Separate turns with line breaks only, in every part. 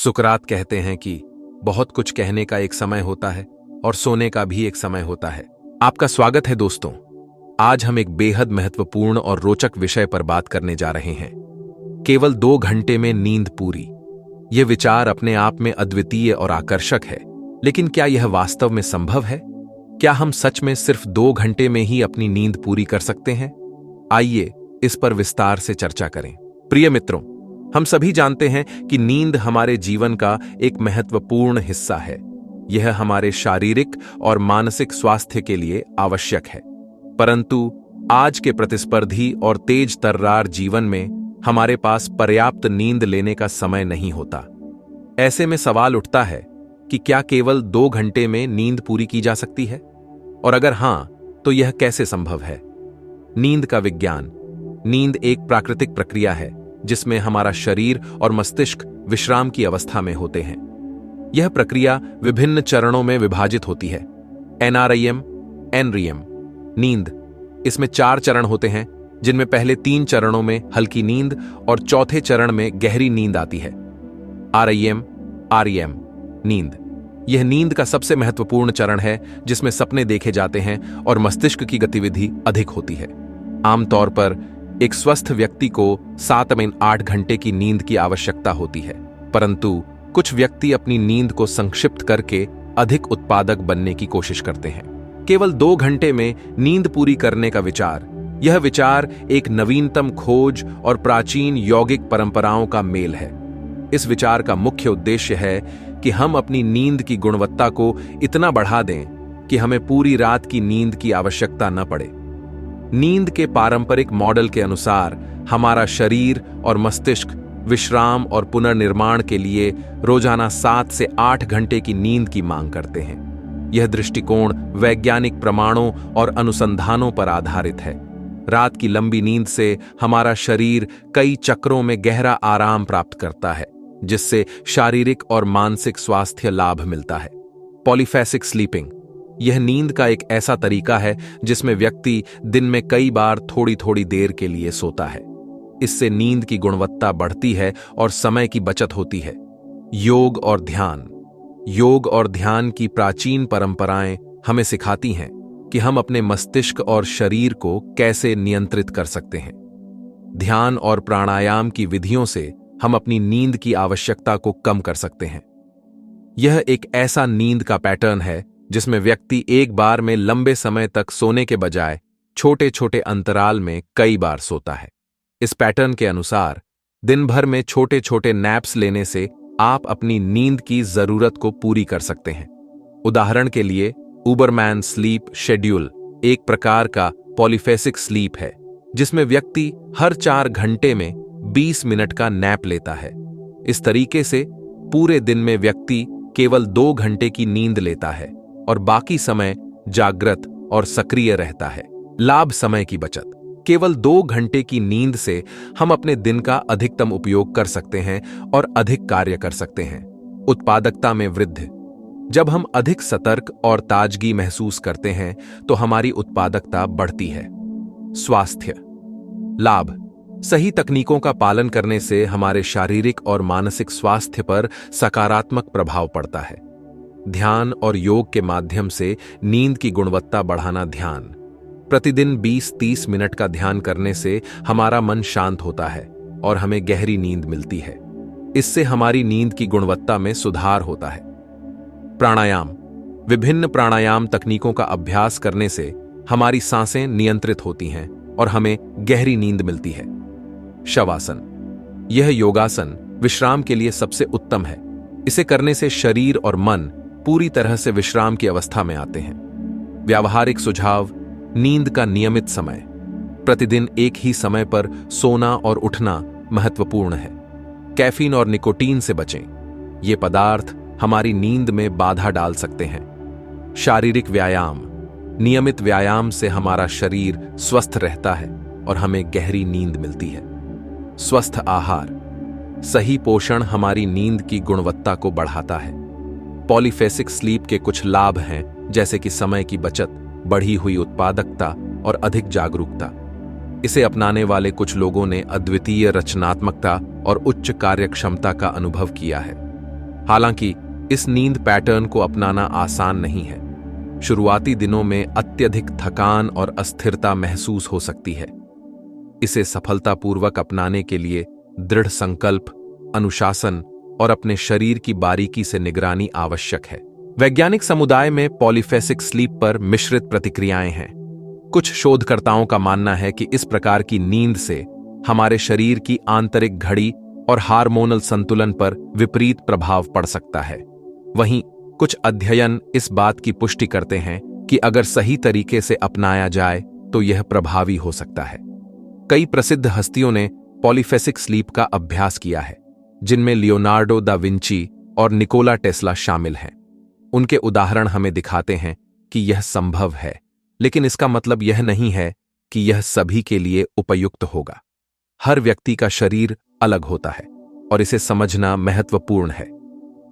सुकरात कहते हैं कि बहुत कुछ कहने का एक समय होता है और सोने का भी एक समय होता है। आपका स्वागत है दोस्तों। आज हम एक बेहद महत्वपूर्ण और रोचक विषय पर बात करने जा रहे हैं। केवल 2 घंटे में नींद पूरी। यह विचार अपने आप में अद्वितीय और आकर्षक है, लेकिन क्या यह वास्तव में संभव है? क्या हम सच में सिर्फ 2 घंटे में ही अपनी नींद पूरी कर सकते हैं? आइए इस पर विस्तार से चर्चा करें। प्रिय मित्रों, हम सभी जानते हैं कि नींद हमारे जीवन का एक महत्वपूर्ण हिस्सा है। यह हमारे शारीरिक और मानसिक स्वास्थ्य के लिए आवश्यक है। परंतु आज के प्रतिस्पर्धी और तेज तर्रार जीवन में हमारे पास पर्याप्त नींद लेने का समय नहीं होता। ऐसे में सवाल उठता है कि क्या केवल 2 घंटे में नींद पूरी की जा सकती है? और अगर हां, तो यह कैसे संभव है? नींद का विज्ञान। नींद एक प्राकृतिक प्रक्रिया है जिसमें हमारा शरीर और मस्तिष्क विश्राम की अवस्था में होते हैं। यह प्रक्रिया विभिन्न चरणों में विभाजित होती है। NREM, NREM नींद। इसमें 4 चरण होते हैं, जिनमें पहले 3 चरणों में हल्की नींद और चौथे चरण में गहरी नींद आती है। REM, REM नींद। यह नींद का सबसे महत्वपूर्ण चरण है, जिसमें सपने देखे जाते हैं और मस्तिष्क की गतिविधि अधिक होती है। आमतौर पर एक स्वस्थ व्यक्ति को 7 से 8 घंटे की नींद की आवश्यकता होती है, परंतु कुछ व्यक्ति अपनी नींद को संक्षिप्त करके अधिक उत्पादक बनने की कोशिश करते हैं। केवल 2 घंटे में नींद पूरी करने का विचार, यह विचार एक नवीनतम खोज और प्राचीन यौगिक परंपराओं का मेल है। इस विचार का मुख्य उद्देश्य है कि हम अपनी नींद की गुणवत्ता को इतना बढ़ा दें कि हमें पूरी रात की नींद की आवश्यकता न पड़े। नींद के पारंपरिक मॉडल के अनुसार हमारा शरीर और मस्तिष्क विश्राम और पुनर्निर्माण के लिए रोजाना 7 से 8 घंटे की नींद की मांग करते हैं। यह दृष्टिकोण वैज्ञानिक प्रमाणों और अनुसंधानों पर आधारित है। रात की लंबी नींद से हमारा शरीर कई चक्रों में गहरा आराम प्राप्त करता है, जिससे शारीरिक और मानसिक स्वास्थ्य लाभ मिलता है। पॉलीफेसिक स्लीपिंग। यह नींद का एक ऐसा तरीका है जिसमें व्यक्ति दिन में कई बार थोड़ी थोड़ी देर के लिए सोता है। इससे नींद की गुणवत्ता बढ़ती है और समय की बचत होती है। योग और ध्यान। योग और ध्यान की प्राचीन परंपराएं हमें सिखाती हैं कि हम अपने मस्तिष्क और शरीर को कैसे नियंत्रित कर सकते हैं। ध्यान और प्राणायाम की विधियों से हम अपनी नींद की आवश्यकता को कम कर सकते हैं। यह एक ऐसा नींद का पैटर्न है जिसमें व्यक्ति एक बार में लंबे समय तक सोने के बजाय छोटे छोटे अंतराल में कई बार सोता है। इस पैटर्न के अनुसार दिन भर में छोटे छोटे नैप्स लेने से आप अपनी नींद की जरूरत को पूरी कर सकते हैं। उदाहरण के लिए उबरमैन स्लीप शेड्यूल एक प्रकार का पॉलीफेसिक स्लीप है, जिसमें व्यक्ति हर 4 घंटे में 20 मिनट का नैप लेता है। इस तरीके से पूरे दिन में व्यक्ति केवल 2 घंटे की नींद लेता है और बाकी समय जागृत और सक्रिय रहता है। लाभ। समय की बचत। केवल 2 घंटे की नींद से हम अपने दिन का अधिकतम उपयोग कर सकते हैं और अधिक कार्य कर सकते हैं। उत्पादकता में वृद्धि। जब हम अधिक सतर्क और ताजगी महसूस करते हैं तो हमारी उत्पादकता बढ़ती है। स्वास्थ्य लाभ। सही तकनीकों का पालन करने से हमारे शारीरिक और मानसिक स्वास्थ्य पर सकारात्मक प्रभाव पड़ता है। ध्यान और योग के माध्यम से नींद की गुणवत्ता बढ़ाना। ध्यान। प्रतिदिन 20-30 मिनट का ध्यान करने से हमारा मन शांत होता है और हमें गहरी नींद मिलती है। इससे हमारी नींद की गुणवत्ता में सुधार होता है। प्राणायाम। विभिन्न प्राणायाम तकनीकों का अभ्यास करने से हमारी सांसें नियंत्रित होती हैं और हमें गहरी नींद मिलती है। शवासन। यह योगासन विश्राम के लिए सबसे उत्तम है। इसे करने से शरीर और मन पूरी तरह से विश्राम की अवस्था में आते हैं। व्यावहारिक सुझाव। नींद का नियमित समय। प्रतिदिन एक ही समय पर सोना और उठना महत्वपूर्ण है। कैफीन और निकोटीन से बचें। ये पदार्थ हमारी नींद में बाधा डाल सकते हैं। शारीरिक व्यायाम। नियमित व्यायाम से हमारा शरीर स्वस्थ रहता है और हमें गहरी नींद मिलती है। स्वस्थ आहार। सही पोषण हमारी नींद की गुणवत्ता को बढ़ाता है। पॉलीफेसिक स्लीप के कुछ लाभ हैं, जैसे कि समय की बचत, बढ़ी हुई उत्पादकता और अधिक जागरूकता। इसे अपनाने वाले कुछ लोगों ने अद्वितीय रचनात्मकता और उच्च कार्यक्षमता का अनुभव किया है। हालांकि इस नींद पैटर्न को अपनाना आसान नहीं है। शुरुआती दिनों में अत्यधिक थकान और अस्थिरता महसूस हो सकती है। इसे सफलतापूर्वक अपनाने के लिए दृढ़ संकल्प, अनुशासन और अपने शरीर की बारीकी से निगरानी आवश्यक है। वैज्ञानिक समुदाय में पॉलीफेसिक स्लीप पर मिश्रित प्रतिक्रियाएं हैं। कुछ शोधकर्ताओं का मानना है कि इस प्रकार की नींद से हमारे शरीर की आंतरिक घड़ी और हार्मोनल संतुलन पर विपरीत प्रभाव पड़ सकता है। वहीं कुछ अध्ययन इस बात की पुष्टि करते हैं कि अगर सही तरीके से अपनाया जाए तो यह प्रभावी हो सकता है। कई प्रसिद्ध हस्तियों ने पॉलीफेसिक स्लीप का अभ्यास किया है, जिनमें लियोनार्डो दा विंची और निकोला टेस्ला शामिल हैं। उनके उदाहरण हमें दिखाते हैं कि यह संभव है, लेकिन इसका मतलब यह नहीं है कि यह सभी के लिए उपयुक्त होगा। हर व्यक्ति का शरीर अलग होता है और इसे समझना महत्वपूर्ण है।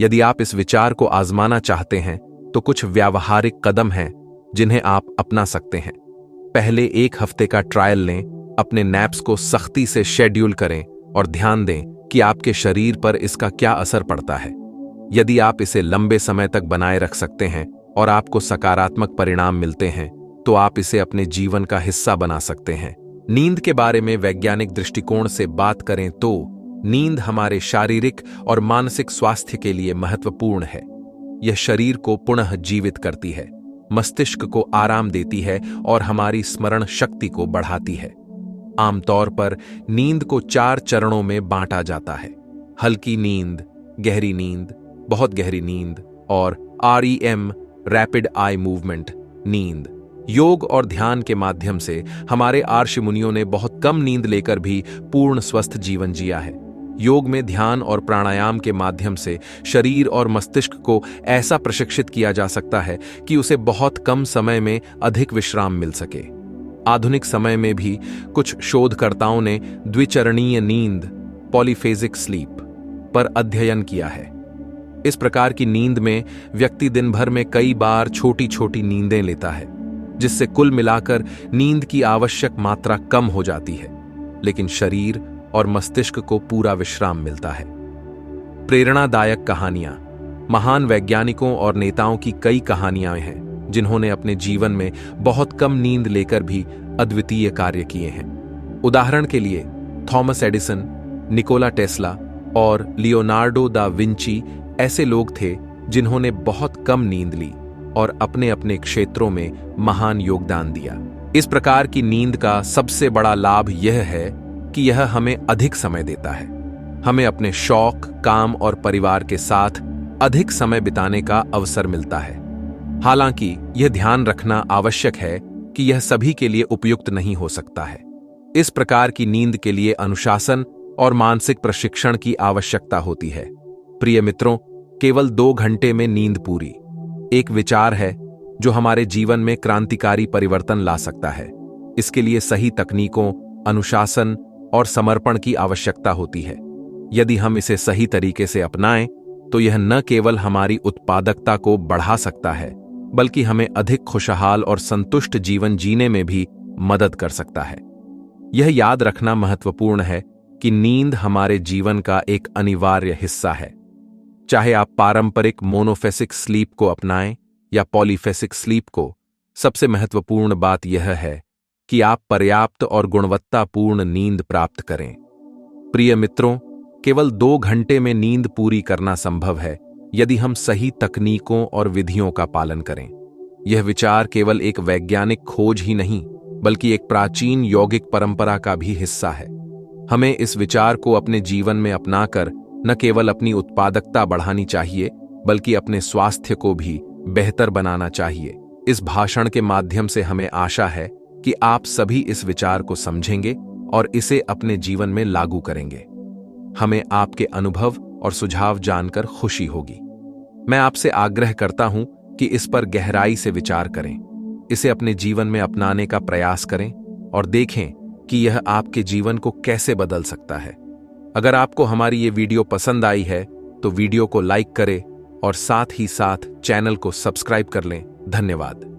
यदि आप इस विचार को आजमाना चाहते हैं तो कुछ व्यावहारिक कदम हैं जिन्हें आप अपना सकते हैं। पहले 1 हफ्ते का ट्रायल लें, अपने नैप्स को सख्ती से शेड्यूल करें और ध्यान दें कि आपके शरीर पर इसका क्या असर पड़ता है। यदि आप इसे लंबे समय तक बनाए रख सकते हैं और आपको सकारात्मक परिणाम मिलते हैं तो आप इसे अपने जीवन का हिस्सा बना सकते हैं। नींद के बारे में वैज्ञानिक दृष्टिकोण से बात करें तो नींद हमारे शारीरिक और मानसिक स्वास्थ्य के लिए महत्वपूर्ण है। यह शरीर को पुनः जीवित करती है, मस्तिष्क को आराम देती है और हमारी स्मरण शक्ति को बढ़ाती है। आमतौर पर नींद को 4 चरणों में बांटा जाता है: हल्की नींद, गहरी नींद, बहुत गहरी नींद और REM रैपिड आई मूवमेंट नींद। योग और ध्यान के माध्यम से हमारे ऋषि मुनियों ने बहुत कम नींद लेकर भी पूर्ण स्वस्थ जीवन जिया है। योग में ध्यान और प्राणायाम के माध्यम से शरीर और मस्तिष्क को ऐसा प्रशिक्षित किया जा सकता है कि उसे बहुत कम समय में अधिक विश्राम मिल सके। आधुनिक समय में भी कुछ शोधकर्ताओं ने द्विचरणीय नींद, पॉलीफेजिक स्लीप पर अध्ययन किया है। इस प्रकार की नींद में व्यक्ति दिन भर में कई बार छोटी छोटी नींदें लेता है, जिससे कुल मिलाकर नींद की आवश्यक मात्रा कम हो जाती है, लेकिन शरीर और मस्तिष्क को पूरा विश्राम मिलता है। प्रेरणादायक कहानियां। महान वैज्ञानिकों और नेताओं की कई कहानियां हैं जिन्होंने अपने जीवन में बहुत कम नींद लेकर भी अद्वितीय कार्य किए हैं। उदाहरण के लिए थॉमस एडिसन, निकोला टेस्ला और लियोनार्डो दा विंची ऐसे लोग थे जिन्होंने बहुत कम नींद ली और अपने अपने क्षेत्रों में महान योगदान दिया। इस प्रकार की नींद का सबसे बड़ा लाभ यह है कि यह हमें अधिक समय देता है। हमें अपने शौक, काम और परिवार के साथ अधिक समय बिताने का अवसर मिलता है। हालांकि यह ध्यान रखना आवश्यक है कि यह सभी के लिए उपयुक्त नहीं हो सकता है। इस प्रकार की नींद के लिए अनुशासन और मानसिक प्रशिक्षण की आवश्यकता होती है। प्रिय मित्रों, केवल 2 घंटे में नींद पूरी एक विचार है जो हमारे जीवन में क्रांतिकारी परिवर्तन ला सकता है। इसके लिए सही तकनीकों, अनुशासन और समर्पण की आवश्यकता होती है। यदि हम इसे सही तरीके से अपनाएं तो यह न केवल हमारी उत्पादकता को बढ़ा सकता है, बल्कि हमें अधिक खुशहाल और संतुष्ट जीवन जीने में भी मदद कर सकता है। यह याद रखना महत्वपूर्ण है कि नींद हमारे जीवन का एक अनिवार्य हिस्सा है। चाहे आप पारंपरिक मोनोफेसिक स्लीप को अपनाएं या पॉलीफेसिक स्लीप को, सबसे महत्वपूर्ण बात यह है कि आप पर्याप्त और गुणवत्तापूर्ण नींद प्राप्त करें। प्रिय मित्रों, केवल 2 घंटे में नींद पूरी करना संभव है यदि हम सही तकनीकों और विधियों का पालन करें। यह विचार केवल एक वैज्ञानिक खोज ही नहीं, बल्कि एक प्राचीन यौगिक परंपरा का भी हिस्सा है। हमें इस विचार को अपने जीवन में अपनाकर न केवल अपनी उत्पादकता बढ़ानी चाहिए, बल्कि अपने स्वास्थ्य को भी बेहतर बनाना चाहिए। इस भाषण के माध्यम से हमें आशा है कि आप सभी इस विचार को समझेंगे और इसे अपने जीवन में लागू करेंगे। हमें आपके अनुभव और सुझाव जानकर खुशी होगी। मैं आपसे आग्रह करता हूं कि इस पर गहराई से विचार करें, इसे अपने जीवन में अपनाने का प्रयास करें और देखें कि यह आपके जीवन को कैसे बदल सकता है। अगर आपको हमारी ये वीडियो पसंद आई है तो वीडियो को लाइक करें और साथ ही साथ चैनल को सब्सक्राइब कर लें। धन्यवाद।